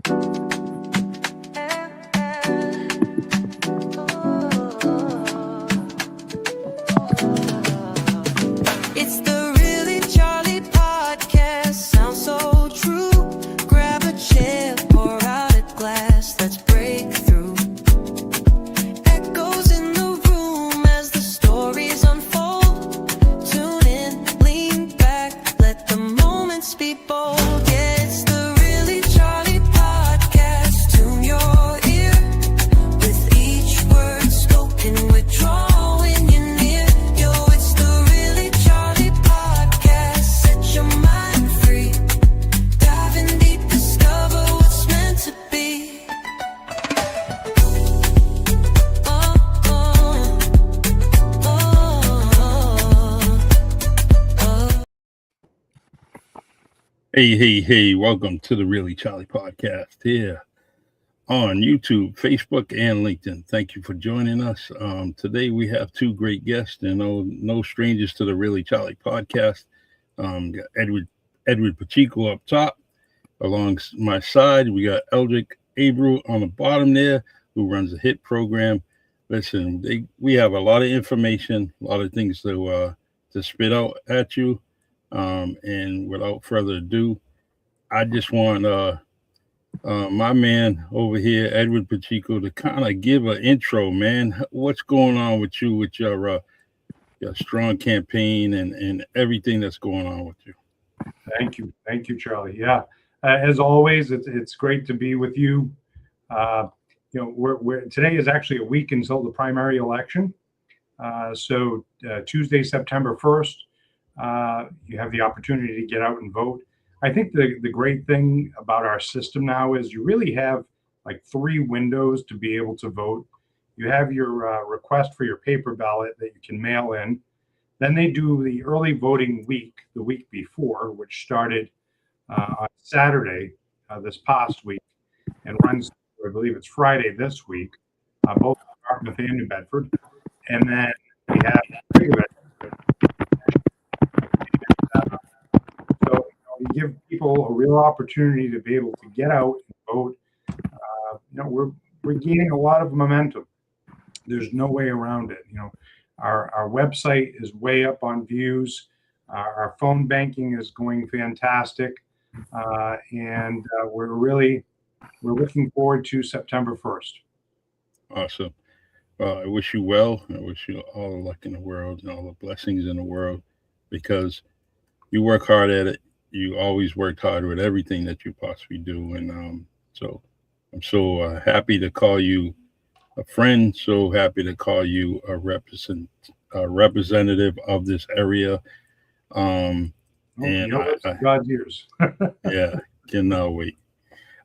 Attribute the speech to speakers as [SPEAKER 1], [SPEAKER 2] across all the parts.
[SPEAKER 1] It's the Really Charlie podcast. Sounds so true. Grab a chair, pour out a glass. Let's break through. Echoes in the room as the stories unfold. Tune in, lean back, let the moments be bold. Yeah, it's the Really Charlie podcast. Tune your ear. With each word spoken, we're drawing you near. Yo, it's the Really Charlie podcast. Set your mind free. Diving deep, discover what's meant to be.
[SPEAKER 2] Hey, welcome to the Really Charlie podcast here on YouTube, Facebook, and LinkedIn. Thank you for joining us. Today we have two great guests, and no strangers to the Really Charlie podcast. Got Edward Pacheco up top. Along my side, we got Eldric Abreu on the bottom there, who runs a HIT program. Listen, we have a lot of information, a lot of things to spit out at you. And without further ado, I just want my man over here, Edward Pacheco, to kind of give an intro, man. What's going on with you, with your strong campaign and everything that's going on with you?
[SPEAKER 3] Thank you, Charlie. Yeah, as always, it's great to be with you. We're today is actually a week until the primary election. So Tuesday, September 1st. You have the opportunity to get out and vote. I think the great thing about our system now is you really have like 3 windows to be able to vote. You have your request for your paper ballot that you can mail in. Then they do the early voting week, the week before, which started on Saturday this past week and runs, I believe it's Friday this week, both in Dartmouth and New Bedford. And then we have you give people a real opportunity to be able to get out and vote. We're gaining a lot of momentum. There's no way around it. Our website is way up on views. Our phone banking is going fantastic, and we're looking forward to September 1st.
[SPEAKER 2] Awesome. I wish you well. I wish you all the luck in the world and all the blessings in the world, because you work hard at it. You always worked hard with everything that you possibly do. And so I'm so happy to call you a friend, so happy to call you a representative of this area.
[SPEAKER 3] God's ears.
[SPEAKER 2] Yeah, cannot wait.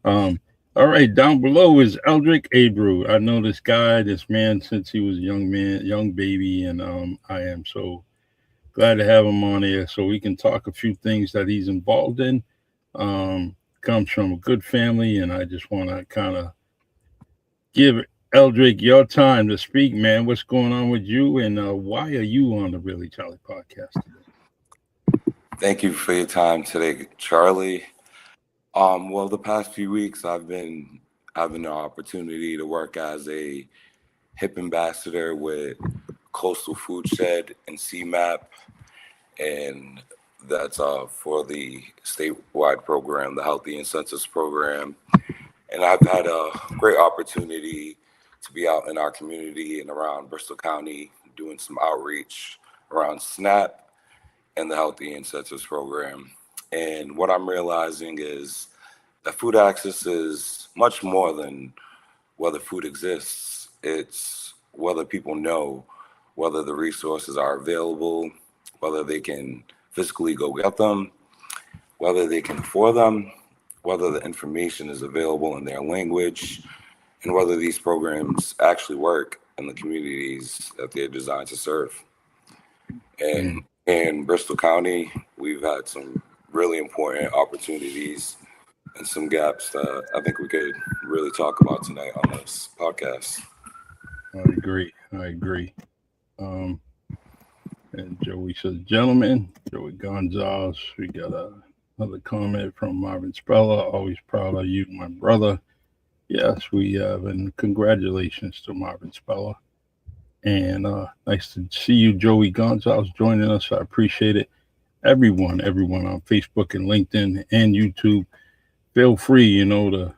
[SPEAKER 2] All right, down below is Eldric Abreu. I know this guy, this man, since he was a young baby, and I am so glad to have him on here so we can talk a few things that he's involved in. Comes from a good family, and I just want to kind of give Eldric your time to speak, man. What's going on with you, and why are you on the Really Charlie podcast today?
[SPEAKER 4] Thank you for your time today, Charlie. Well, the past few weeks I've been having the opportunity to work as a HIP ambassador with Coastal FoodShed and SEMAP, and that's for the statewide program, the Healthy Incentives Program. And I've had a great opportunity to be out in our community and around Bristol County doing some outreach around SNAP and the Healthy Incentives Program. And what I'm realizing is that food access is much more than whether food exists. It's whether people know whether the resources are available, whether they can physically go get them, whether they can afford them, whether the information is available in their language, and whether these programs actually work in the communities that they're designed to serve. And in Bristol County, we've had some really important opportunities and some gaps that I think we could really talk about tonight on this podcast.
[SPEAKER 2] I agree. And Joey says, gentlemen, Joey Gonzalez, we got another comment from Marvin Speller. Always proud of you, my brother. Yes, we have, and congratulations to Marvin Speller. And nice to see you, Joey Gonzalez, joining us. I appreciate it. Everyone on Facebook and LinkedIn and YouTube, feel free, to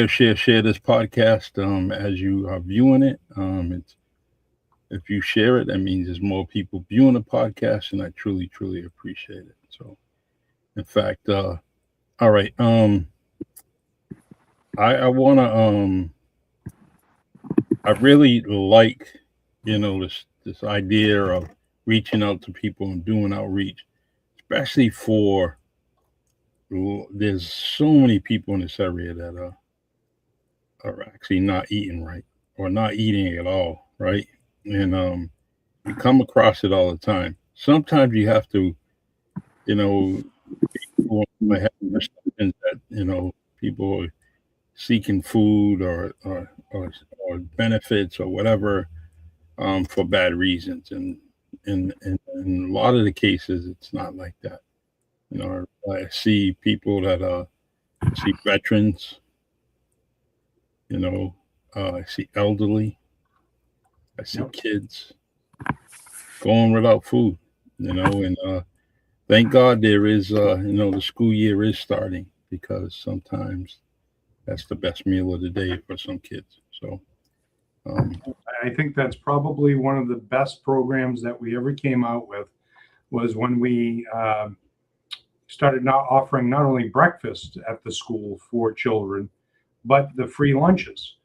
[SPEAKER 2] share this podcast as you are viewing it. If you share it, that means there's more people viewing the podcast, and I truly appreciate it. So, in fact, all right, I want to I really like this idea of reaching out to people and doing outreach, especially for there's so many people in this area that are actually not eating right or not eating at all, right? And you come across it all the time. Sometimes you have to, people might have perceptions that people are seeking food or benefits or whatever for bad reasons, and in a lot of the cases, it's not like that. I see people that I see veterans. I see elderly. I see kids going without food. And thank God there is. The school year is starting, because sometimes that's the best meal of the day for some kids. So.
[SPEAKER 3] I think that's probably one of the best programs that we ever came out with, was when we started not offering not only breakfast at the school for children, but the free lunches,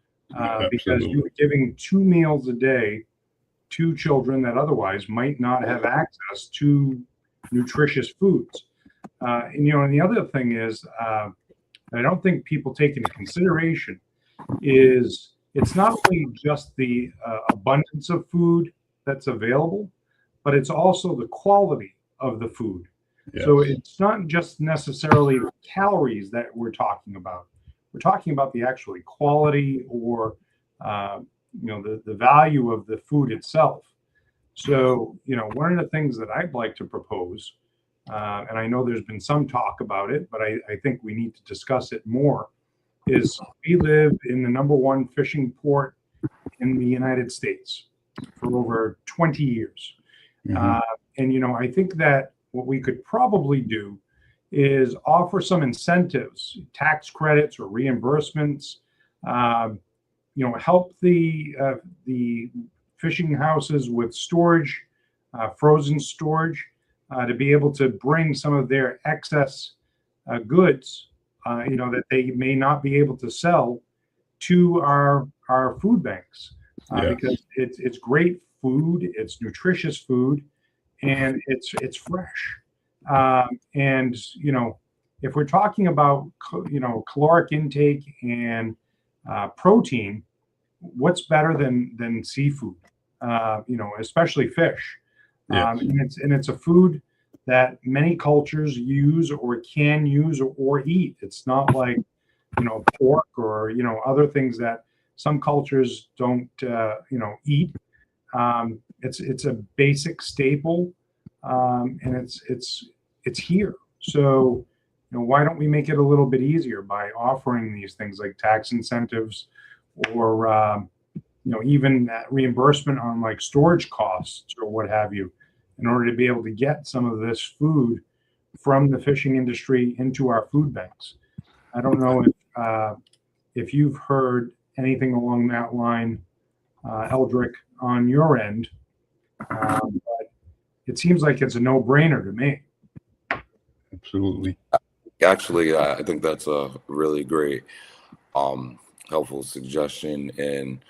[SPEAKER 3] because you were giving 2 meals a day to children that otherwise might not have access to nutritious foods. And the other thing is, I don't think people take into consideration is it's not only just the abundance of food that's available, but it's also the quality of the food. Yes. So it's not just necessarily calories that we're talking about. We're talking about the actual quality or the value of the food itself. So one of the things that I'd like to propose, and I know there's been some talk about it, but I think we need to discuss it more, is we live in the #1 fishing port in the United States for over 20 years. Mm-hmm. And I think that what we could probably do is offer some incentives, tax credits or reimbursements, help the fishing houses with storage, frozen storage, to be able to bring some of their excess goods, that they may not be able to sell to our food banks, yes. Because it's great food, it's nutritious food, and it's fresh. And if we're talking about caloric intake and protein, what's better than seafood? Especially fish. Yes. And it's a food that many cultures use or can use or eat. It's not like pork or other things that some cultures don't eat. It's a basic staple, and it's here. So why don't we make it a little bit easier by offering these things like tax incentives, or even reimbursement on like storage costs or what have you, in order to be able to get some of this food from the fishing industry into our food banks. I don't know if you've heard anything along that line, Eldric, on your end, but it seems like it's a no-brainer to me.
[SPEAKER 2] Absolutely.
[SPEAKER 4] Actually, I think that's a really great, helpful suggestion, and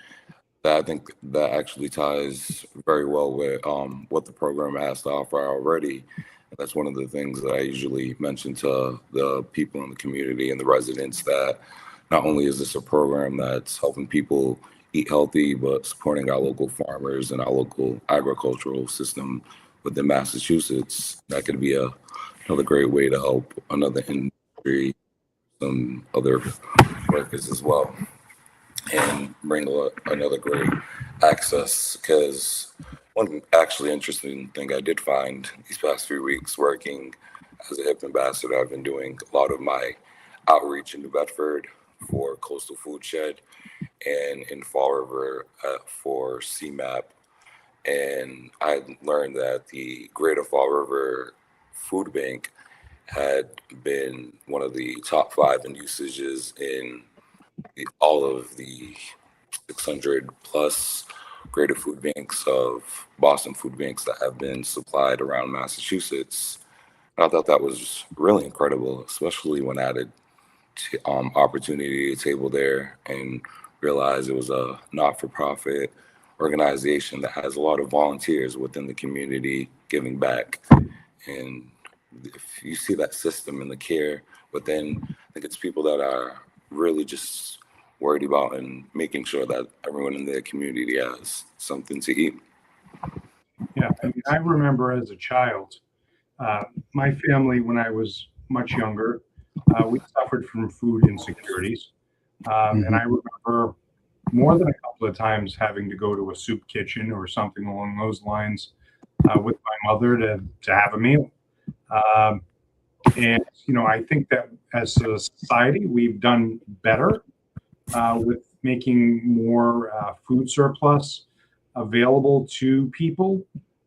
[SPEAKER 4] I think that actually ties very well with what the program has to offer already. That's one of the things that I usually mention to the people in the community and the residents, that not only is this a program that's helping people eat healthy, but supporting our local farmers and our local agricultural system within Massachusetts. That could be another great way to help another industry, some other workers as well, and bring another great access. Because one actually interesting thing I did find these past few weeks working as a HIP ambassador, I've been doing a lot of my outreach in New Bedford for Coastal FoodShed and in Fall River for CMAP. And I learned that the Greater Fall River Food Bank had been one of the top 5 in usages in all of the 600 plus greater food banks of Boston food banks that have been supplied around Massachusetts. And I thought that was really incredible, especially when added to opportunity to table there and realize it was a not-for-profit organization that has a lot of volunteers within the community giving back. And if you see that system and the care within, I think it's people that are really just worried about and making sure that everyone in their community has something to eat.
[SPEAKER 3] Yeah, I mean, I remember as a child, my family, when I was much younger, we suffered from food insecurities. And I remember more than a couple of times having to go to a soup kitchen or something along those lines with my mother to have a meal. And, you know, I think that as a society, we've done better with making more food surplus available to people,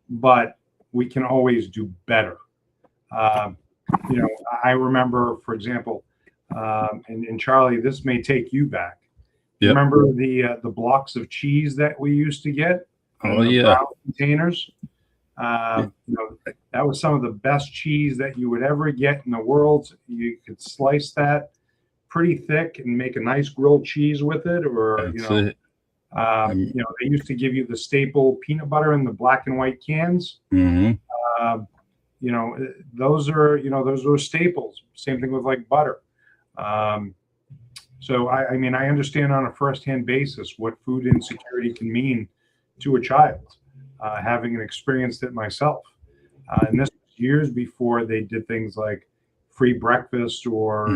[SPEAKER 3] but we can always do better. You know, I remember, for example, and Charlie, this may take you back. You
[SPEAKER 2] Yep.
[SPEAKER 3] remember the blocks of cheese that we used to get?
[SPEAKER 2] Oh,
[SPEAKER 3] in the
[SPEAKER 2] yeah.
[SPEAKER 3] brown containers. You know, that was some of the best cheese that you would ever get in the world. You could slice that pretty thick and make a nice grilled cheese with it, or
[SPEAKER 2] That's
[SPEAKER 3] you know,
[SPEAKER 2] it.
[SPEAKER 3] you know, they used to give you the staple peanut butter in the black and white cans.
[SPEAKER 2] Mm-hmm.
[SPEAKER 3] You know, those are, you know, those were staples. Same thing with like butter. So I mean, I understand on a firsthand basis what food insecurity can mean to a child, having experienced it myself. And this was years before they did things like free breakfast or,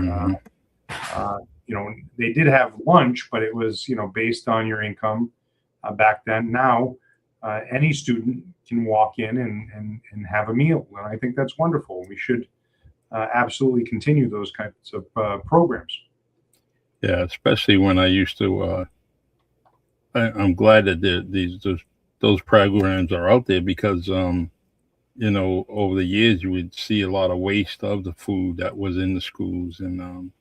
[SPEAKER 3] you know, they did have lunch, but it was, you know, based on your income back then. Now, any student can walk in and have a meal. And I think that's wonderful. We should absolutely continue those kinds of programs.
[SPEAKER 2] Yeah, especially when I used to. I'm glad that those programs are out there because you know, over the years you would see a lot of waste of the food that was in the schools, and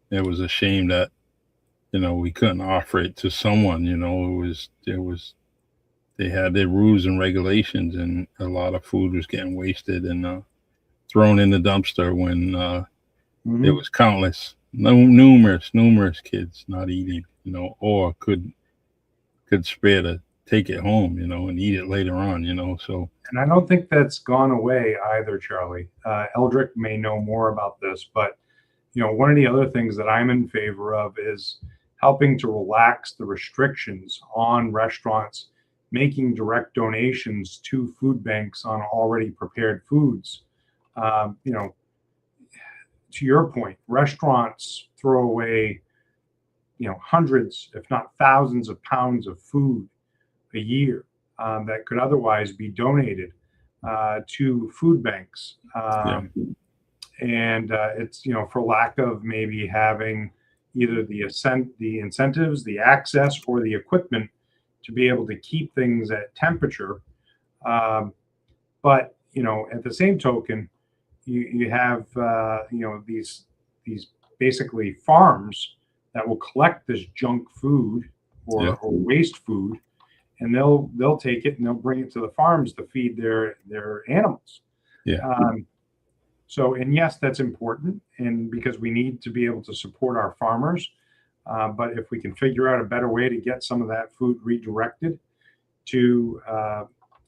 [SPEAKER 2] it was a shame that, you know, we couldn't offer it to someone. You know, they had their rules and regulations, and a lot of food was getting wasted and thrown in the dumpster when there was numerous kids not eating, you know, or could spare to take it home, you know, and eat it later on, you know. So,
[SPEAKER 3] and I don't think that's gone away either, Charlie. Eldric may know more about this, but you know, one of the other things that I'm in favor of is helping to relax the restrictions on restaurants making direct donations to food banks on already prepared foods. You know, to your point, restaurants throw away, you know, hundreds, if not thousands of pounds of food a year that could otherwise be donated to food banks. And it's, you know, for lack of maybe having either the incentives, the access, or the equipment to be able to keep things at temperature. But, you know, at the same token, you have, you know, these basically farms that will collect this junk food or waste food, and they'll take it and they'll bring it to the farms to feed their animals. So, and yes, that's important, and because we need to be able to support our farmers. But if we can figure out a better way to get some of that food redirected to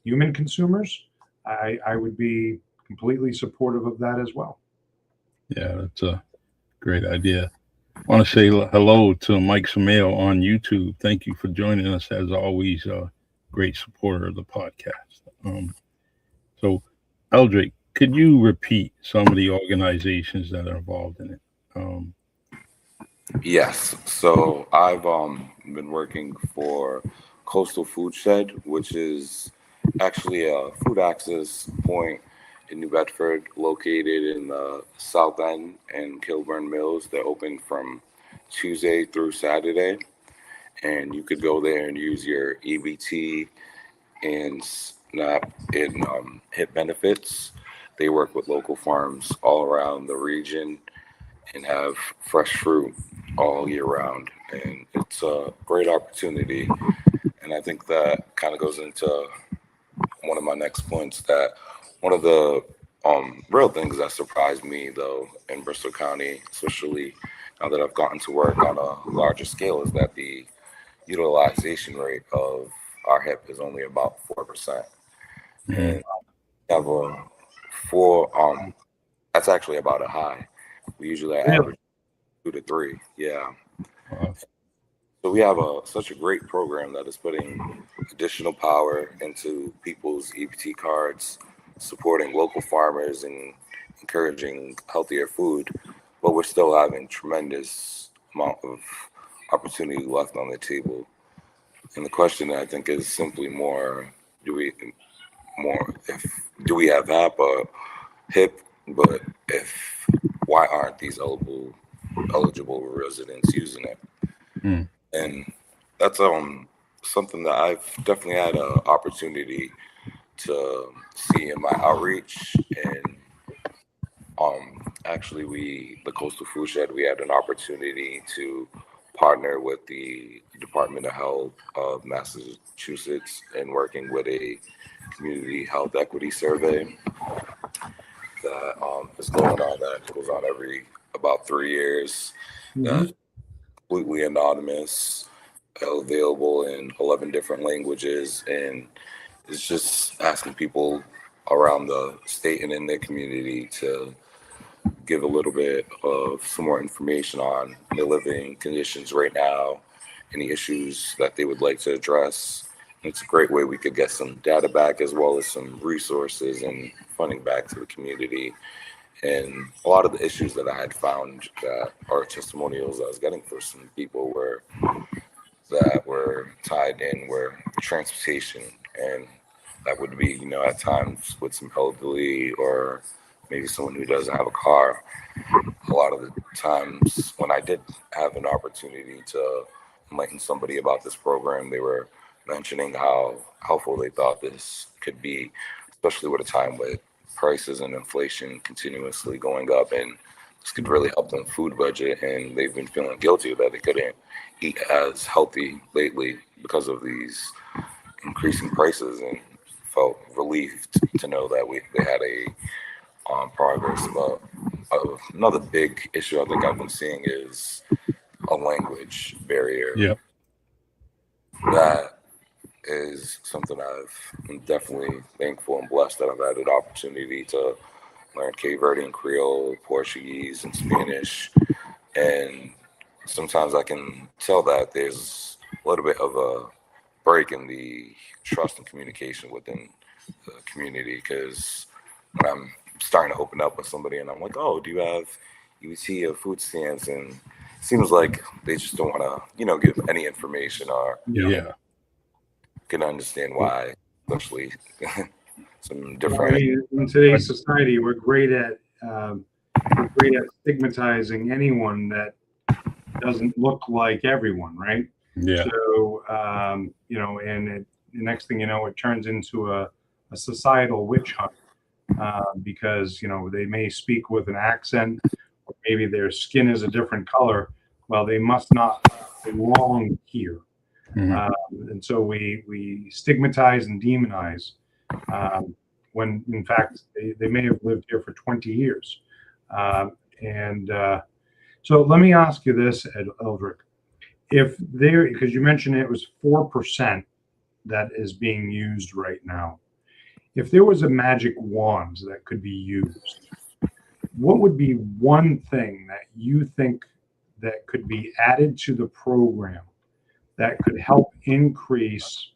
[SPEAKER 3] human consumers, I would be completely supportive of that as well.
[SPEAKER 2] Yeah, that's a great idea. I want to say hello to Mike Samail on YouTube. Thank you for joining us, as always, a great supporter of the podcast. So, Eldric, could you repeat some of the organizations that are involved in it?
[SPEAKER 4] Yes. So I've been working for Coastal FoodShed, which is actually a food access point in New Bedford, located in the South End and Kilburn Mills. They're open from Tuesday through Saturday, and you could go there and use your EBT and SNAP and HIP benefits. They work with local farms all around the region and have fresh fruit all year round, and it's a great opportunity. And I think that kind of goes into one of my next points, that one of the real things that surprised me though in Bristol County, especially now that I've gotten to work on a larger scale, is that the utilization rate of our HIP is only about 4%. And we have a four, that's actually about a high. We usually average 2 to 3. Yeah.
[SPEAKER 2] Wow.
[SPEAKER 4] So we have such a great program that is putting additional power into people's EBT cards, supporting local farmers and encouraging healthier food, but we're still having tremendous amount of opportunity left on the table. And the question, I think, is simply more: do we have HAP or HIP? But why aren't these eligible residents using it?
[SPEAKER 2] Mm.
[SPEAKER 4] And that's something that I've definitely had an opportunity to see in my outreach. And actually, the Coastal FoodShed, we had an opportunity to partner with the Department of Health of Massachusetts and working with a community health equity survey that is going on. That goes on every about 3 years. That's completely anonymous, available in 11 different languages, and it's just asking people around the state and in their community to give a little bit of some more information on their living conditions right now, any issues that they would like to address. And it's a great way we could get some data back, as well as some resources and funding back to the community. And a lot of the issues that I had found that are testimonials I was getting for some people that were tied in were transportation, and that would be, at times with some elderly or maybe someone who doesn't have a car. A lot of the times when I did have an opportunity to enlighten somebody about this program, they were mentioning how helpful they thought this could be, especially with a time with prices and inflation continuously going up, and this could really help them food budget. And they've been feeling guilty that they couldn't eat as healthy lately because of these increasing prices, and felt relieved to know that they had a progress. But another big issue I think I've been seeing is a language barrier.
[SPEAKER 2] Yep.
[SPEAKER 4] That is something I'm definitely thankful and blessed that I've had an opportunity to learn Cape Verdean Creole, Portuguese, and Spanish. And sometimes I can tell that there's a little bit of a break in the trust and communication within the community, because when I'm starting to open up with somebody and I'm like, oh, do you have EBT or food stamps? And it seems like they just don't want to, give any information, or can understand why, especially some different.
[SPEAKER 3] In today's society, we're great at stigmatizing anyone that doesn't look like everyone, right?
[SPEAKER 2] Yeah.
[SPEAKER 3] So and the next thing you know, it turns into a societal witch hunt, because they may speak with an accent, or maybe their skin is a different color. Well, they must not belong here. And so we stigmatize and demonize, when in fact they may have lived here for 20 years. So let me ask you this, Eldric. Because you mentioned it was 4% that is being used right now. If there was a magic wand that could be used, what would be one thing that you think that could be added to the program that could help increase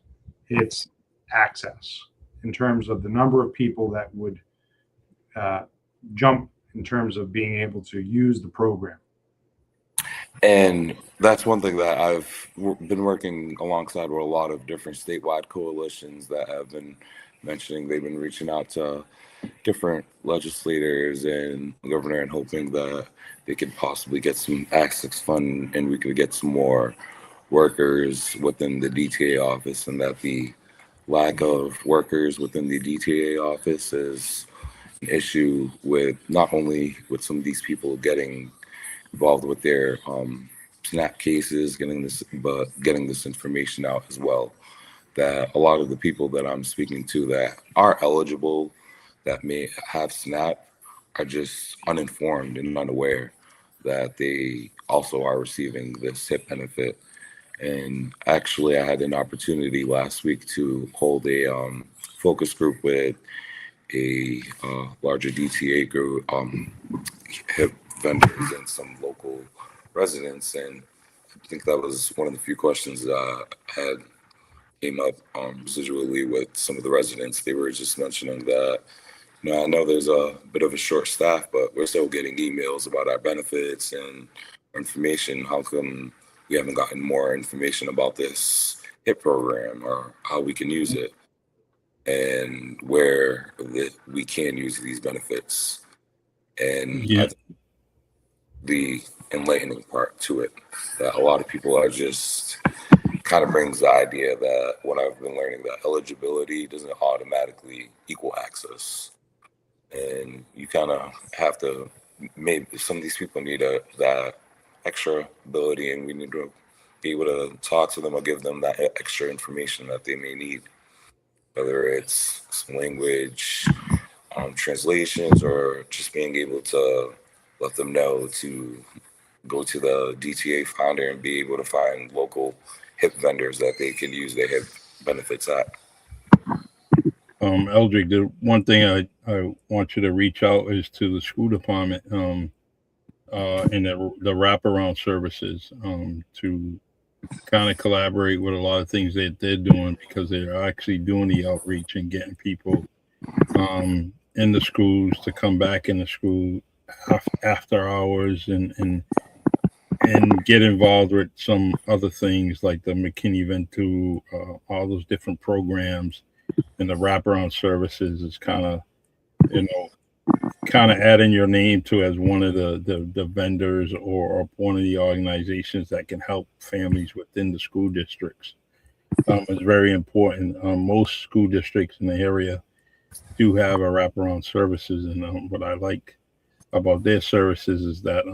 [SPEAKER 3] its access in terms of the number of people that would jump in terms of being able to use the program?
[SPEAKER 4] And that's one thing that I've been working alongside with a lot of different statewide coalitions that have been mentioning. They've been reaching out to different legislators and the governor, and hoping that they could possibly get some access fund and we could get some more workers within the DTA office, and that the lack of workers within the DTA office is an issue with not only with some of these people getting involved with their SNAP cases, but getting this information out as well. That a lot of the people that I'm speaking to that are eligible, that may have SNAP, are just uninformed and unaware that they also are receiving this HIP benefit. And actually, I had an opportunity last week to hold a focus group with a larger DTA group, HIP vendors and some local residents. And I think that was one of the few questions that had came up residually with some of the residents. They were just mentioning that, I know there's a bit of a short staff, but we're still getting emails about our benefits and information. How come we haven't gotten more information about this HIP program or how we can use it and where we can use these benefits? And I think the enlightening part to it, that a lot of people are just kind of brings the idea that what I've been learning, that eligibility doesn't automatically equal access. And you kind of have to, maybe some of these people need that extra ability, and we need to be able to talk to them or give them that extra information that they may need, whether it's some language translations or just being able to let them know to go to the DTA finder and be able to find local HIP vendors that they can use their HIP benefits at.
[SPEAKER 2] Eldric, the one thing I want you to reach out is to the school department and the wraparound services to kind of collaborate with a lot of things that they're doing, because they're actually doing the outreach and getting people in the schools to come back in the school after hours and get involved with some other things like the McKinney Ventu, all those different programs. And the wraparound services is kind of adding your name to as one of the vendors or one of the organizations that can help families within the school districts. It's very important. Most school districts in the area do have a wraparound services, and what I like about their services is that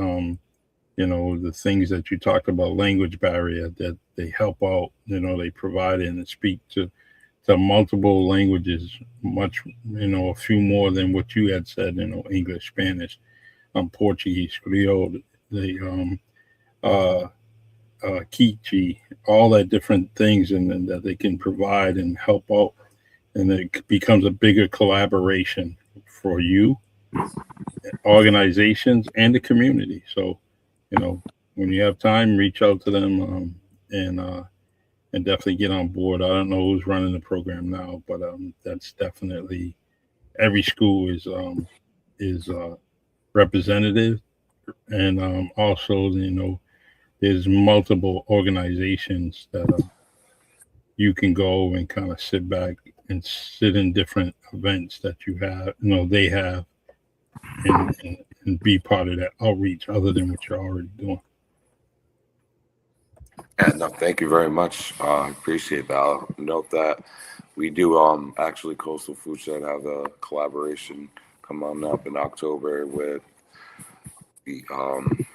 [SPEAKER 2] the things that you talked about, language barrier, that they help out. They provide and speak to multiple languages, much, a few more than what you had said, English, Spanish, Portuguese, Creole, Kichi, all that different things, and that they can provide and help out. And it becomes a bigger collaboration for you, organizations, and the community. So, when you have time, reach out to them and definitely get on board. I don't know who's running the program now, but that's definitely, every school is representative, and also there's multiple organizations that you can go and kind of sit back and sit in different events that you have, they have, and be part of that outreach other than what you're already doing.
[SPEAKER 4] And no, thank you very much. I appreciate that. I'll note that we do actually Coastal FoodShed have a collaboration coming up in October with the one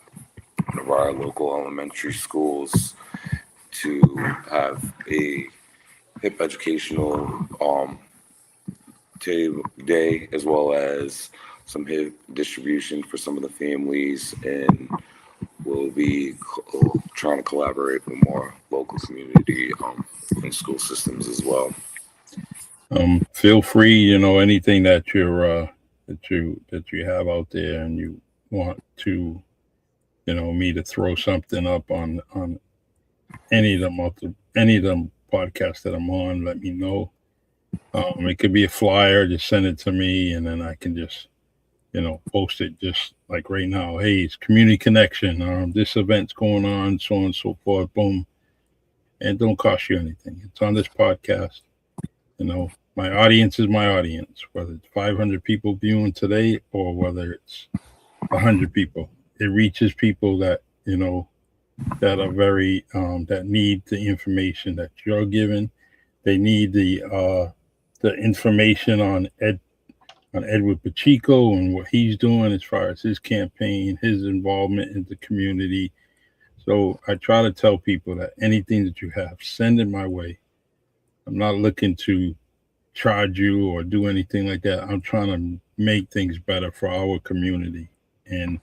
[SPEAKER 4] of our local elementary schools to have a HIP educational day, as well as some HIP distribution for some of the families, and we'll be trying to collaborate with more local community and school systems as well.
[SPEAKER 2] Feel free, anything that you're that you have out there, and you want to, me to throw something up on any of them podcasts that I'm on, let me know. It could be a flyer, just send it to me, and then I can just post it, just like right now. Hey, it's community connection. This event's going on, so on and so forth. Boom. And it don't cost you anything. It's on this podcast. my audience is my audience, whether it's 500 people viewing today or whether it's 100 people. It reaches people that, that are very, that need the information that you're giving. They need the information on Edward Pacheco and what he's doing as far as his campaign, his involvement in the community. So I try to tell people that anything that you have, send it my way. I'm not looking to charge you or do anything like that. I'm trying to make things better for our community and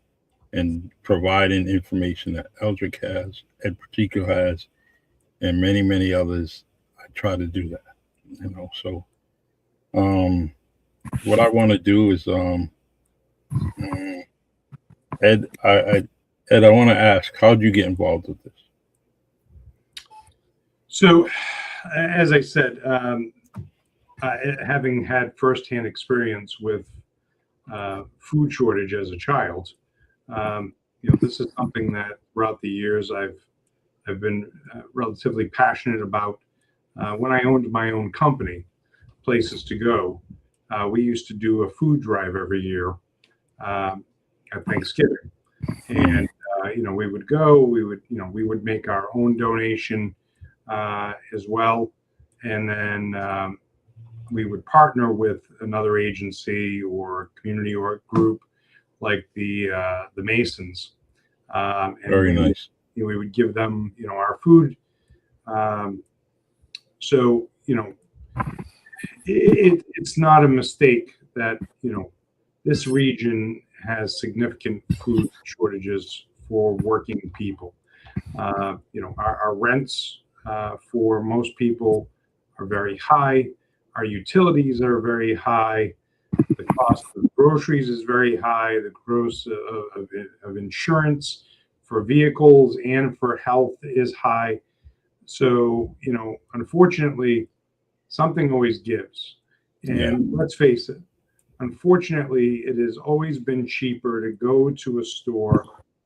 [SPEAKER 2] providing information that Eldric has, Ed Pacheco has, and many, many others. I try to do that, So what I want to do is Ed, I want to ask, how did you get involved with this?
[SPEAKER 3] So, as I said, having had firsthand experience with food shortage as a child, this is something that throughout the years I've been relatively passionate about. When I owned my own company, Places to Go, we used to do a food drive every year at Thanksgiving, and we would go. We would make our own donation as well, and then we would partner with another agency or community or group like the Masons. And
[SPEAKER 2] Very nice.
[SPEAKER 3] We would give them our food. So it's not a mistake that this region has significant food shortages for working people. Our rents for most people are very high. Our utilities are very high. The cost of groceries is very high. The gross of insurance for vehicles and for health is high. So, unfortunately, something always gives. And let's face it, unfortunately, it has always been cheaper to go to a store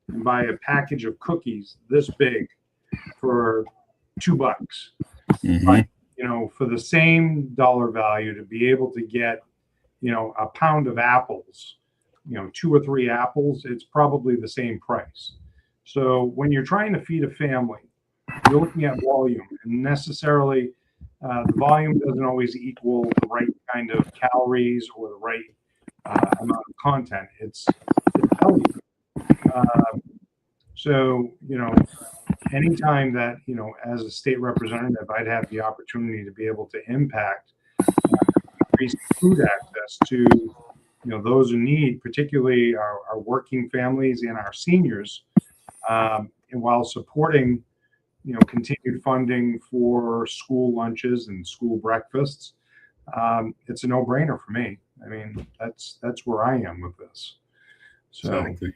[SPEAKER 3] and buy a package of cookies this big for $2.
[SPEAKER 2] Mm-hmm.
[SPEAKER 3] But, for the same dollar value, to be able to get, a pound of apples, 2 or 3 apples, it's probably the same price. So when you're trying to feed a family, you're looking at volume, and necessarily the volume doesn't always equal the right kind of calories or the right amount of content. It's value. So, anytime that, as a state representative, I'd have the opportunity to be able to impact increased food access to, those in need, particularly our working families and our seniors, and while supporting, continued funding for school lunches and school breakfasts, it's a no-brainer for me. I mean, that's where I am with this. So,
[SPEAKER 2] exactly.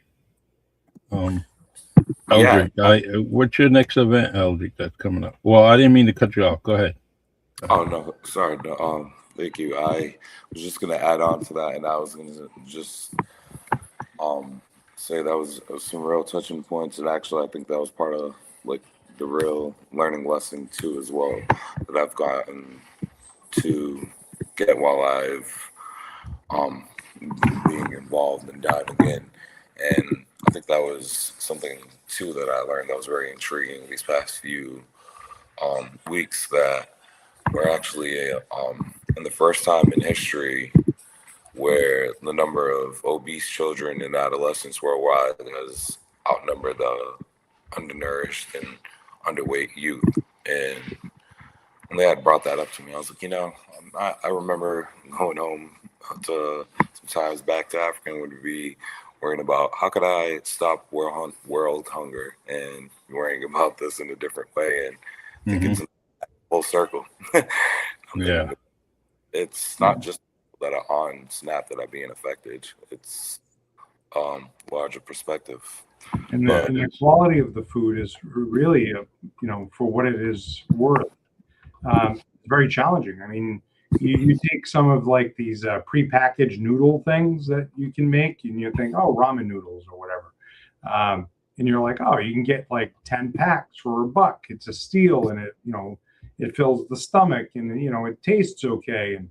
[SPEAKER 2] Eldric, what's your next event, Eldric, that's coming up? Well, I didn't mean to cut you off. Go ahead.
[SPEAKER 4] Oh no, sorry. No, thank you. I was just gonna add on to that, and I was gonna just say that was some real touching points, and actually, I think that was part of the real learning lesson too, as well, that I've gotten to get while I've being involved and diving in, and I think that was something too that I learned that was very intriguing these past few weeks, that we're actually in the first time in history where the number of obese children and adolescents worldwide has outnumbered the undernourished and underweight youth. And when they had brought that up to me, I was like, I remember going home to sometimes back to Africa and would be worrying about how could I stop world hunger, and worrying about this in a different way. And I think it's a full circle. It's not just that are on SNAP that are being affected. It's larger perspective.
[SPEAKER 3] And the quality of the food is really, for what it is worth, very challenging. I mean, you take some of these prepackaged noodle things that you can make, and you think, oh, ramen noodles or whatever. And you're like, oh, you can get 10 packs for $1. It's a steal, and it fills the stomach, and it tastes okay. And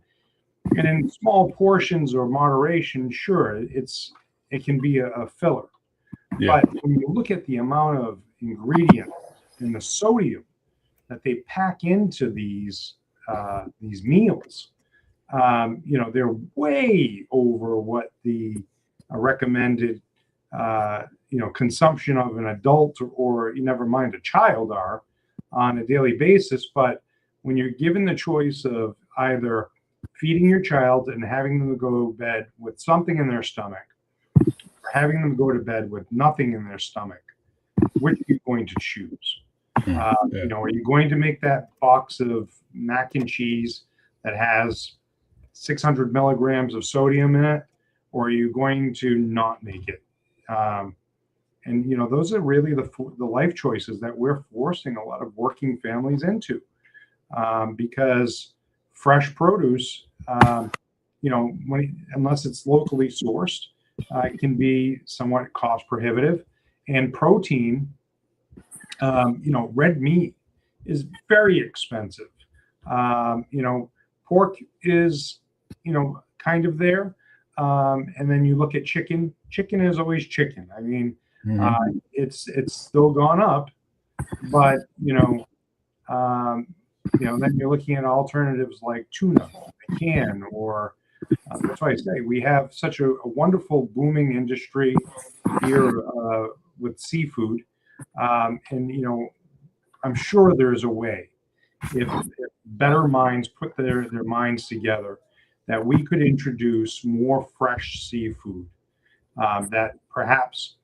[SPEAKER 3] And in small portions or moderation, sure, it can be a filler.
[SPEAKER 2] Yeah.
[SPEAKER 3] But when you look at the amount of ingredient and the sodium that they pack into these meals, they're way over what the recommended consumption of an adult or never mind a child are on a daily basis. But when you're given the choice of either feeding your child and having them go to bed with something in their stomach, or having them go to bed with nothing in their stomach, which are you going to choose?
[SPEAKER 2] Yeah.
[SPEAKER 3] Are you going to make that box of mac and cheese that has 600 milligrams of sodium in it, or are you going to not make it? Those are really the life choices that we're forcing a lot of working families into, because fresh produce, unless it's locally sourced, it can be somewhat cost prohibitive. And protein, red meat is very expensive. Pork is, kind of there. And then you look at chicken. Chicken is always chicken. I mean, it's still gone up, but then you're looking at alternatives like tuna, can, or that's why I say we have such a wonderful booming industry here with seafood, and I'm sure there's a way if better minds put their minds together that we could introduce more fresh seafood that perhaps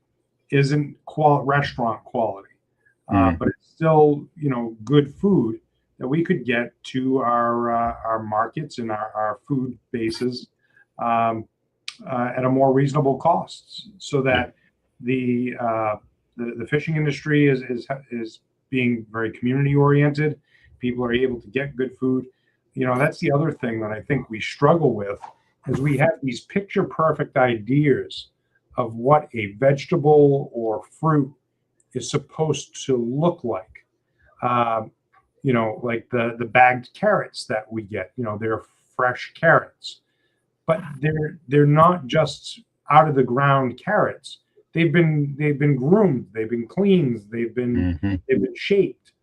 [SPEAKER 3] isn't restaurant quality, but it's still good food that we could get to our markets and our food bases at a more reasonable cost, so that the fishing industry is being very community oriented. People are able to get good food. That's the other thing that I think we struggle with, is we have these picture perfect ideas of what a vegetable or fruit is supposed to look like. Like the bagged carrots that we get, they're fresh carrots, but they're not just out of the ground carrots. They've been groomed, they've been cleaned, they've been shaped.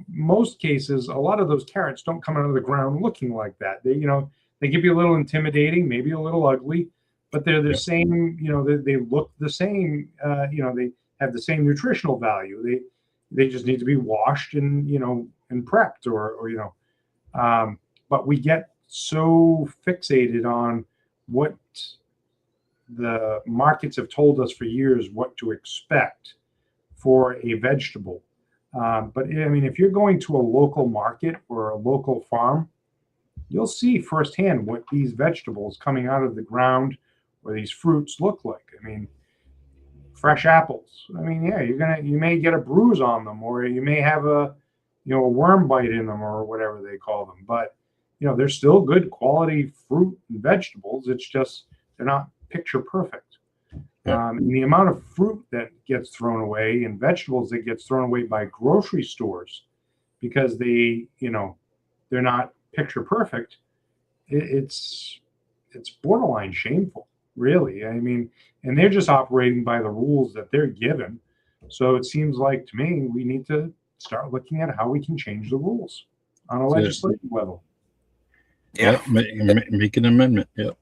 [SPEAKER 3] Most cases, a lot of those carrots don't come out of the ground looking like that. They can be a little intimidating, maybe a little ugly, but they're the same. They look the same. They have the same nutritional value. They just need to be washed and prepped, but we get so fixated on what the markets have told us for years what to expect for a vegetable. But I mean, if you're going to a local market or a local farm, you'll see firsthand what these vegetables coming out of the ground or these fruits look like. I mean, fresh apples. I mean, you may get a bruise on them, or you may have a worm bite in them, or whatever they call them. But they're still good quality fruit and vegetables. It's just they're not picture perfect. And the amount of fruit that gets thrown away and vegetables that gets thrown away by grocery stores because they're not picture perfect, it's borderline shameful, really. I mean, and they're just operating by the rules that they're given. So it seems like to me we need to start looking at how we can change the rules on a legislative level.
[SPEAKER 4] Yeah,
[SPEAKER 2] make an amendment. Yep.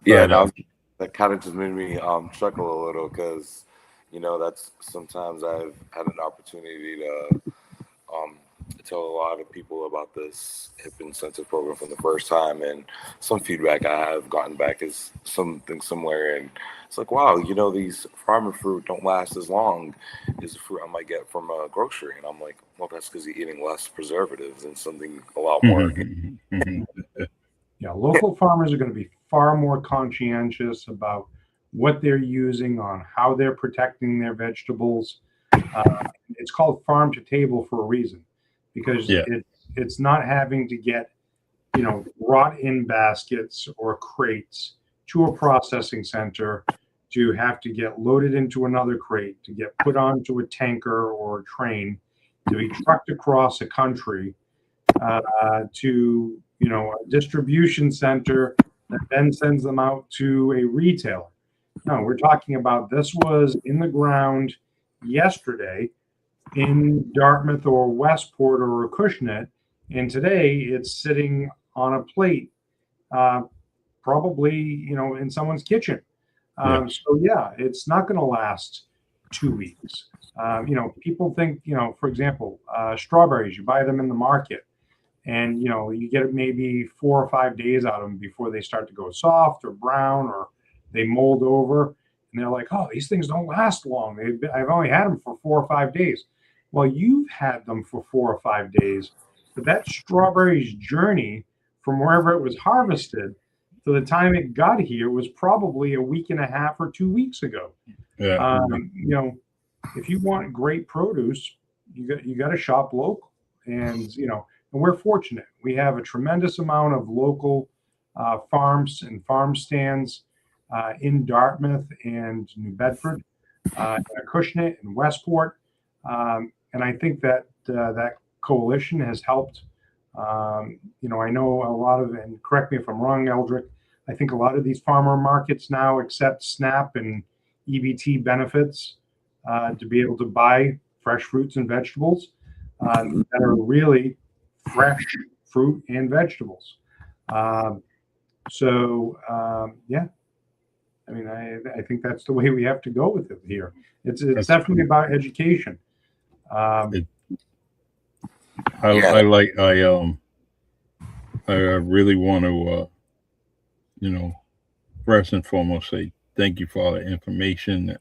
[SPEAKER 4] Yeah, that kind of just made me chuckle a little, because that's sometimes I've had an opportunity to tell a lot of people about this HIP incentive program for the first time, and some feedback I have gotten back is something similar, and it's like, wow, these farmer fruit don't last as long as the fruit I might get from a grocery, and I'm like, well, that's because you're eating less preservatives and something a lot more.
[SPEAKER 3] Yeah, local farmers are going to be far more conscientious about what they're using, on how they're protecting their vegetables. It's called farm to table for a reason, because it's not having to get brought in baskets or crates to a processing center, to have to get loaded into another crate, to get put onto a tanker or a train, to be trucked across a country, to a distribution center that then sends them out to a retailer. No, we're talking about this was in the ground yesterday in Dartmouth or Westport or Acushnet, and today it's sitting on a plate, probably in someone's kitchen. So yeah, it's not going to last 2 weeks. People think, for example, strawberries, you buy them in the market, and you get maybe 4 or 5 days out of them before they start to go soft or brown or they mold over, and they're like, oh, these things don't last long. I've only had them for 4 or 5 days. Well, you've had them for 4 or 5 days, but that strawberry's journey from wherever it was harvested to the time it got here was probably a week and a half or 2 weeks ago. If you want great produce, you got to shop local, and we're fortunate. We have a tremendous amount of local farms and farm stands in Dartmouth and New Bedford, Acushnet and Westport, and I think that that coalition has helped. I know a lot of, and correct me if I'm wrong, Eldric, I think a lot of these farmer markets now accept SNAP and EBT benefits to be able to buy fresh fruits and vegetables that are really fresh fruit and vegetables. Yeah, I mean, I think that's the way we have to go with it here. It's definitely about education.
[SPEAKER 2] I really want to, first and foremost, say thank you for all the information that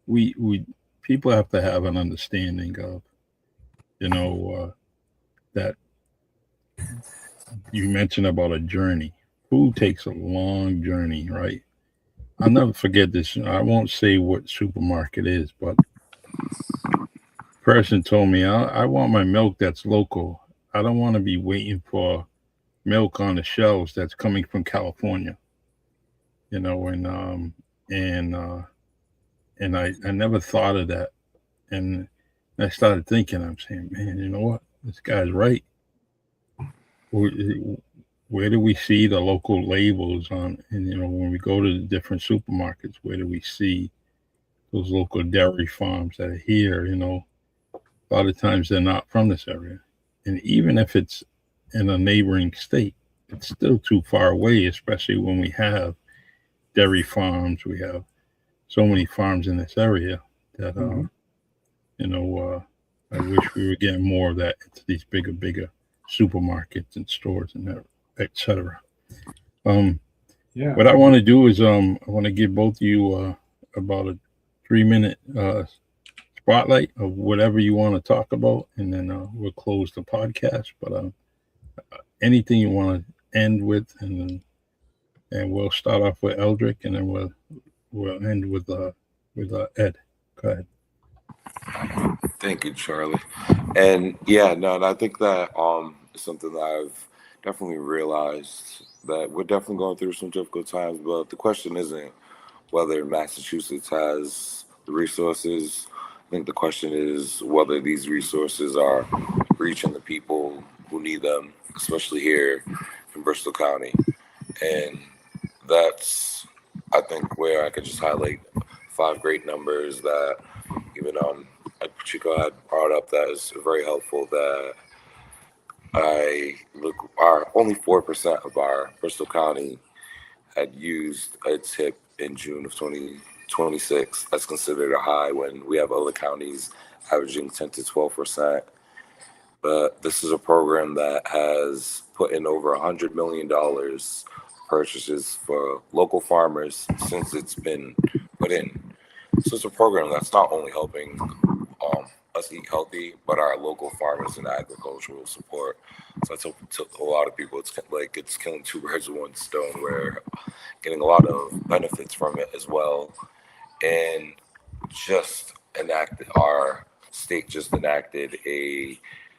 [SPEAKER 2] we people have to have an understanding of, that you mentioned about a journey. Food takes a long journey, right? I'll never forget this. I won't say what supermarket is, but person told me, I want my milk that's local. I don't want to be waiting for milk on the shelves that's coming from California. And I never thought of that. And I started thinking, I'm saying, man, you know what? This guy's right. Where do we see the local labels on? And, when we go to the different supermarkets, where do we see those local dairy farms that are here? A lot of times they're not from this area. And even if it's in a neighboring state, it's still too far away, especially when we have dairy farms. We have so many farms in this area that, I wish we were getting more of that into these bigger supermarkets and stores and that, et cetera. What I want to do is I want to give both of you about a 3-minute spotlight of whatever you want to talk about, and then we'll close the podcast. But anything you want to end with, and we'll start off with Eldric, and then we'll end with Ed. Go ahead.
[SPEAKER 4] Thank you, Charlie. And I think that is something that I've definitely realized, that we're definitely going through some difficult times, but the question isn't whether Massachusetts has the resources. I think the question is whether these resources are reaching the people who need them, especially here in Bristol County. And that's, I think, where I could just highlight 5 great numbers that even Chico had brought up that is very helpful, that only 4% of our Bristol County had used a tip in June of 2026. That's considered a high when we have other counties averaging 10 to 12%. But this is a program that has put in over $100 million purchases for local farmers since it's been put in. So it's a program that's not only helping us eat healthy, but our local farmers and agricultural support. So I tell a lot of people, it's killing 2 birds with 1 stone. We're getting a lot of benefits from it as well. And our state just enacted a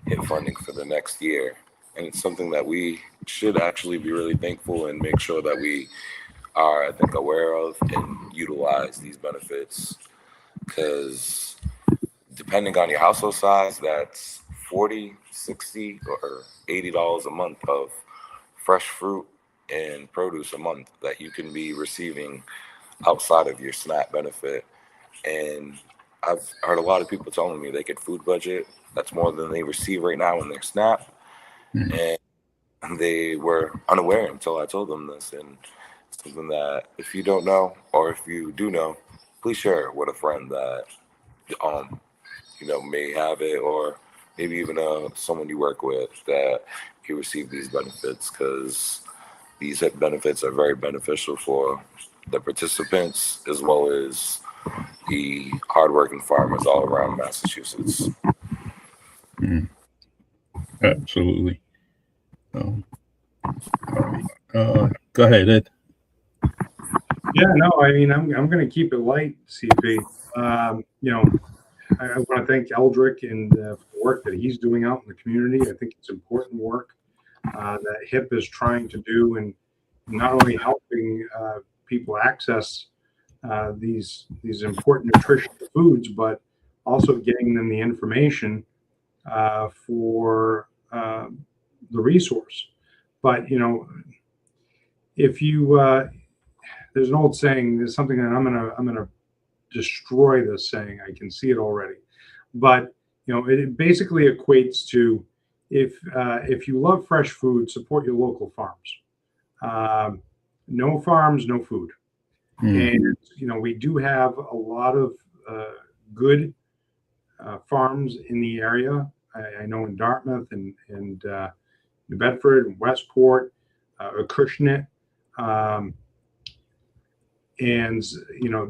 [SPEAKER 4] HIP funding for the next year. And it's something that we should actually be really thankful and make sure that we are, I think, aware of and utilize these benefits. Because depending on your household size, that's $40, $60, or $80 a month of fresh fruit and produce a month that you can be receiving outside of your SNAP benefit. And I've heard a lot of people telling me they could food budget. That's more than they receive right now in their SNAP.
[SPEAKER 2] Mm.
[SPEAKER 4] And they were unaware until I told them this. And it's something that if you don't know, or if you do know, please share it with a friend that may have it, or maybe even someone you work with that can receive these benefits, because these benefits are very beneficial for the participants as well as the hardworking farmers all around Massachusetts.
[SPEAKER 2] Mm. Absolutely. All right. Go ahead, Ed.
[SPEAKER 3] Yeah, no, I mean, I'm going to keep it light, CP. I want to thank Eldric and for the work that he's doing out in the community. I think it's important work that HIP is trying to do, and not only helping people access these important nutritious foods, but also getting them the information for the resource. But if you there's an old saying, there's something that I'm gonna destroy this saying. I can see it already. But it basically equates to, if you love fresh food, support your local farms. No farms, no food. And we do have a lot of good farms in the area. I know in Dartmouth and New Bedford and Westport, Acushnet. And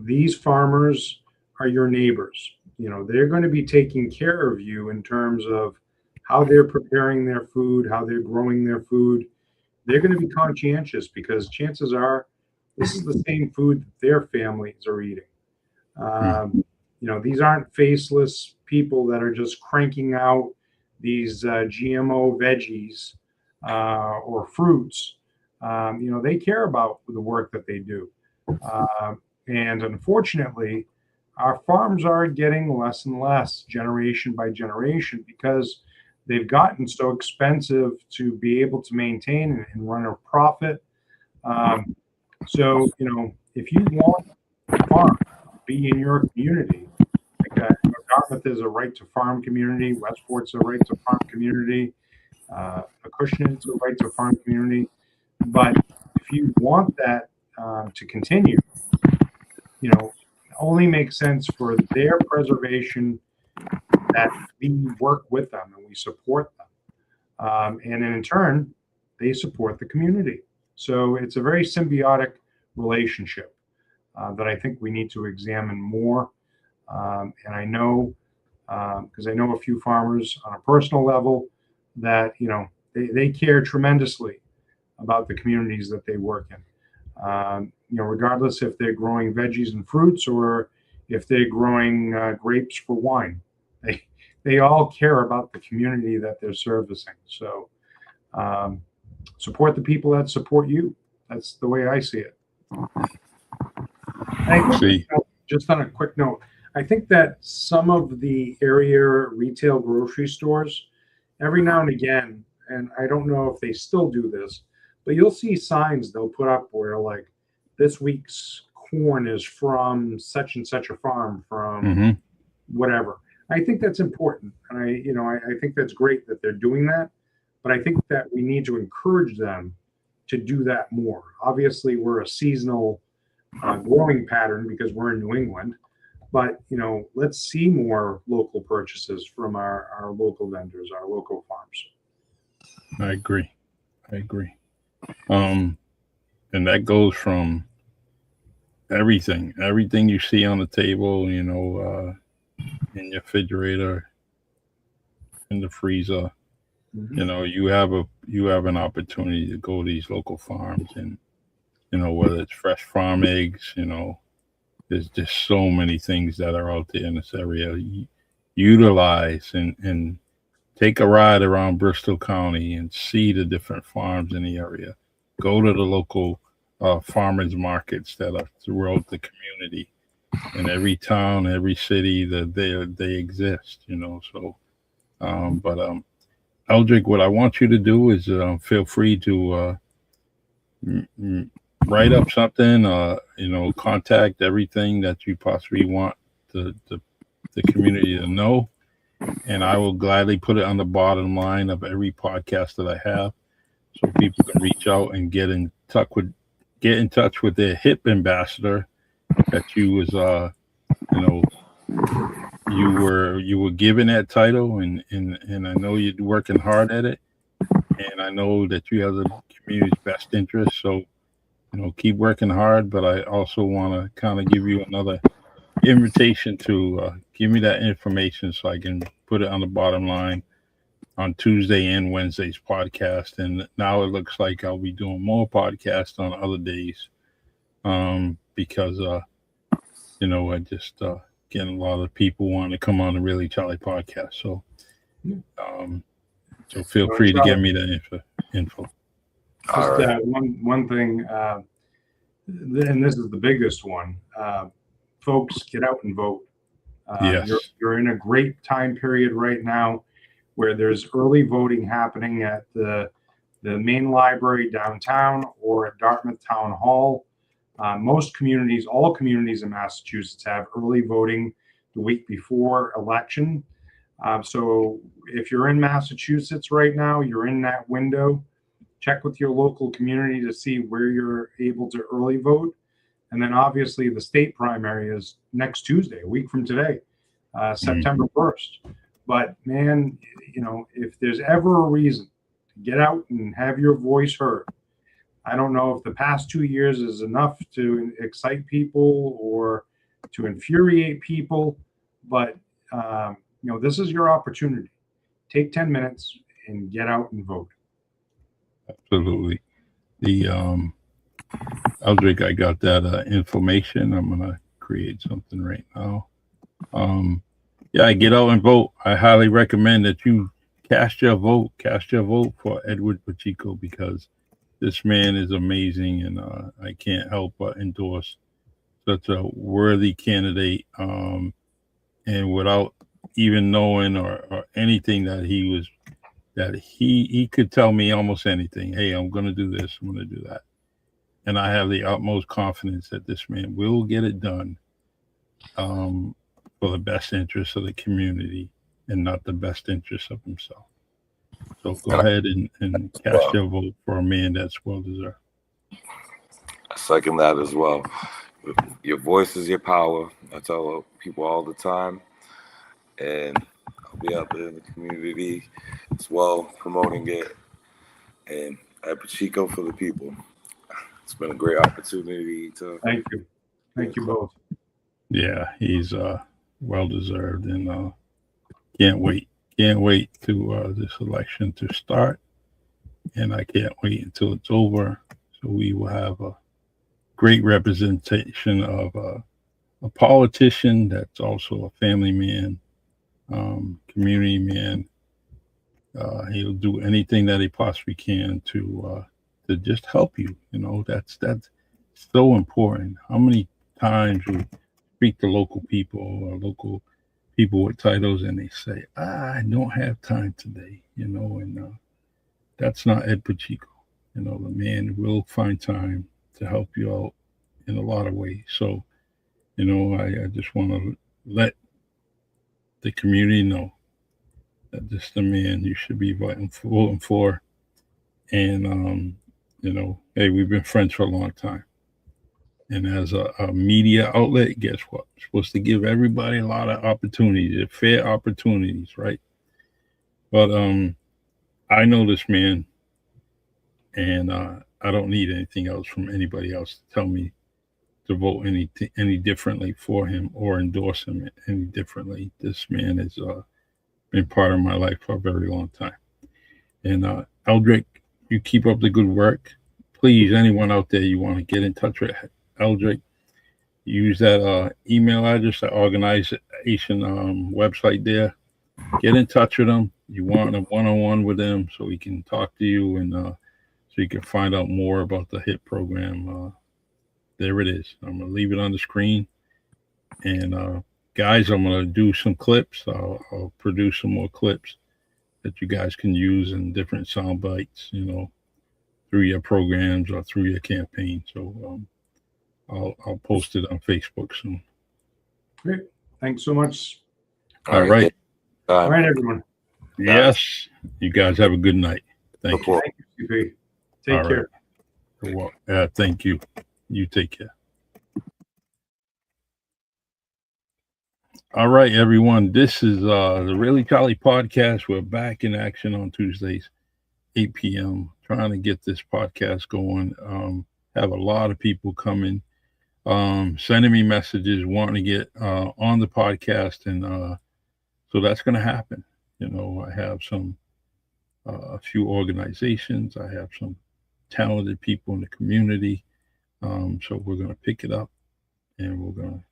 [SPEAKER 3] these farmers are your neighbors. They're going to be taking care of you in terms of how they're preparing their food, how they're growing their food. They're going to be conscientious, because chances are this is the same food that their families are eating. These aren't faceless people that are just cranking out these GMO veggies or fruits. They care about the work that they do. And unfortunately, our farms are getting less and less generation by generation, because they've gotten so expensive to be able to maintain and run a profit. So, if you want a farm to be in your community, like Dartmouth is a right to farm community, Westport's a right to farm community, Acushnet's a right to farm community. But if you want that to continue, it only makes sense for their preservation that we work with them and we support them. And in turn, they support the community. So it's a very symbiotic relationship that I think we need to examine more. And I know, because I know a few farmers on a personal level, that they care tremendously about the communities that they work in. Regardless if they're growing veggies and fruits, or if they're growing grapes for wine, they all care about the community that they're servicing. So support the people that support you. That's the way I see it. I think, just on a quick note, I think that some of the area retail grocery stores, every now and again, and I don't know if they still do this, but you'll see signs they'll put up where, like, this week's corn is from such and such a farm from whatever. I think that's important. And I think that's great that they're doing that. But I think that we need to encourage them to do that more. Obviously, we're a seasonal growing pattern because we're in New England. But, let's see more local purchases from our local vendors, our local farms.
[SPEAKER 2] I agree. And that goes from everything you see on the table, in your refrigerator, in the freezer. You have an opportunity to go to these local farms, and whether it's fresh farm eggs, there's just so many things that are out there in this area. Utilize and take a ride around Bristol County and see the different farms in the area. Go to the local farmers markets that are throughout the community. In every town, every city, that they exist. So But Eldric, what I want you to do is feel free to write up something, contact everything that you possibly want the community to know. And I will gladly put it on the bottom line of every podcast that I have, so people can reach out and get in touch with their HIP ambassador that you was you were given that title, and I know you're working hard at it, and I know that you have the community's best interest. So keep working hard. But I also want to kind of give you another invitation to give me that information so I can put it on the bottom line on Tuesday and Wednesday's podcast. And now it looks like I'll be doing more podcasts on other days, because I just getting a lot of people wanting to come on the Really Charlie podcast. So so feel free to give me that info.
[SPEAKER 3] Just one thing, and this is the biggest one. Folks, get out and vote.
[SPEAKER 2] Yes.
[SPEAKER 3] You're in a great time period right now where there's early voting happening at the main library downtown or at Dartmouth Town Hall. Most communities, all communities in Massachusetts, have early voting the week before election. So if you're in Massachusetts right now, you're in that window. Check with your local community to see where you're able to early vote. And then obviously the state primary is next Tuesday, a week from today, September 1st. But man, if there's ever a reason to get out and have your voice heard, I don't know if the past 2 years is enough to excite people or to infuriate people, but this is your opportunity. Take 10 minutes and get out and vote.
[SPEAKER 2] Absolutely. The Eldric, I got that information. I'm gonna create something right now. Get out and vote. I highly recommend that you cast your vote for Edward Pacheco, because this man is amazing, and I can't help but endorse such a worthy candidate. And without even knowing or anything that he could tell me almost anything. Hey, I'm going to do this. I'm going to do that. And I have the utmost confidence that this man will get it done for the best interest of the community and not the best interest of himself. So go ahead and cast your vote for a man that's well deserved.
[SPEAKER 4] I second that as well. Your voice is your power. I tell people all the time. And I'll be out there in the community as well, promoting it. And at Pacheco for the people. It's been a great opportunity to.
[SPEAKER 3] Thank you. Thank you both.
[SPEAKER 2] Yeah, he's well deserved, and can't wait to this election to start, and I can't wait until it's over, so we will have a great representation of a politician that's also a family man, community man. He'll do anything that he possibly can to just help you. That's so important. How many times we speak to local people or local people with titles, and they say, I don't have time today, and that's not Ed Pacheco. The man will find time to help you out in a lot of ways. So, I just want to let the community know that this is the man you should be voting for. And, hey, we've been friends for a long time. And as a media outlet, guess what? We're supposed to give everybody a lot of opportunities, fair opportunities, right? But I know this man, and I don't need anything else from anybody else to tell me to vote any differently for him or endorse him any differently. This man has been part of my life for a very long time. And Eldric, you keep up the good work. Please, anyone out there you want to get in touch with Eldric, use that email address, that organization website there. Get in touch with him. You want a one-on-one with him so he can talk to you, and so you can find out more about the HIP program. There it is. I'm going to leave it on the screen. And guys, I'm going to do some clips. I'll produce some more clips that you guys can use in different sound bites, through your programs or through your campaign. So I'll post it on Facebook soon.
[SPEAKER 3] Great. Thanks so much.
[SPEAKER 2] All right.
[SPEAKER 3] All right, everyone.
[SPEAKER 2] Yes. You guys have a good night. Thank you.
[SPEAKER 3] Thank you, CP. Take
[SPEAKER 2] All
[SPEAKER 3] care.
[SPEAKER 2] right. Well, thank you. You take care. All right, everyone. This is the Really Charlie podcast. We're back in action on Tuesdays, 8 p.m. Trying to get this podcast going. Have a lot of people coming, sending me messages, wanting to get on the podcast, and so that's going to happen. I have a few organizations. I have some talented people in the community. So we're going to pick it up, and we're going to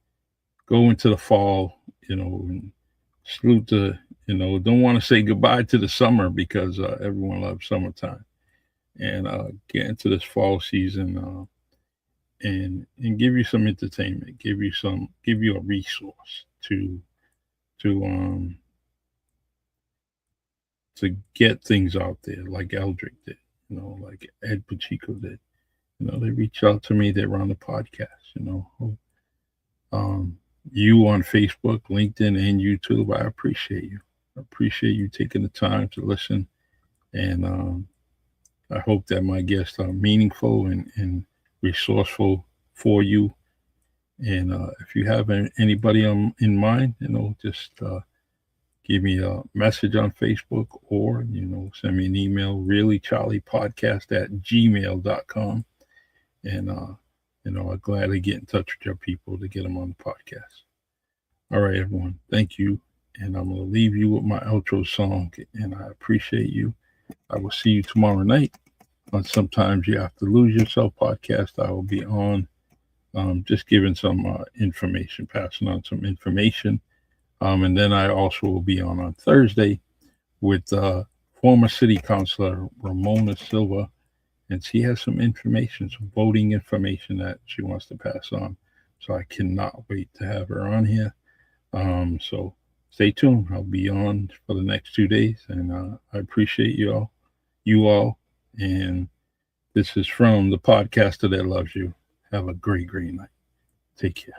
[SPEAKER 2] go into the fall, and salute don't want to say goodbye to the summer because everyone loves summertime, and get into this fall season and give you some entertainment, give you a resource to get things out there like Eldric did, like Ed Pacheco did. They reach out to me, they're on the podcast, you on Facebook, LinkedIn, and YouTube. I appreciate you. I appreciate you taking the time to listen. And I hope that my guests are meaningful and resourceful for you. And if you have anybody in mind, just give me a message on Facebook or, send me an email, reallycharliepodcast@gmail.com. And, I'll gladly get in touch with your people to get them on the podcast. All right, everyone. Thank you. And I'm going to leave you with my outro song. And I appreciate you. I will see you tomorrow night on Sometimes You Have to Lose Yourself podcast. I will be on just giving some information, passing on some information. And then I also will be on Thursday with former city councilor Ramona Silva. And she has some information, some voting information that she wants to pass on. So I cannot wait to have her on here. So stay tuned. I'll be on for the next 2 days. And I appreciate you all. And this is from the podcaster that loves you. Have a great, great night. Take care.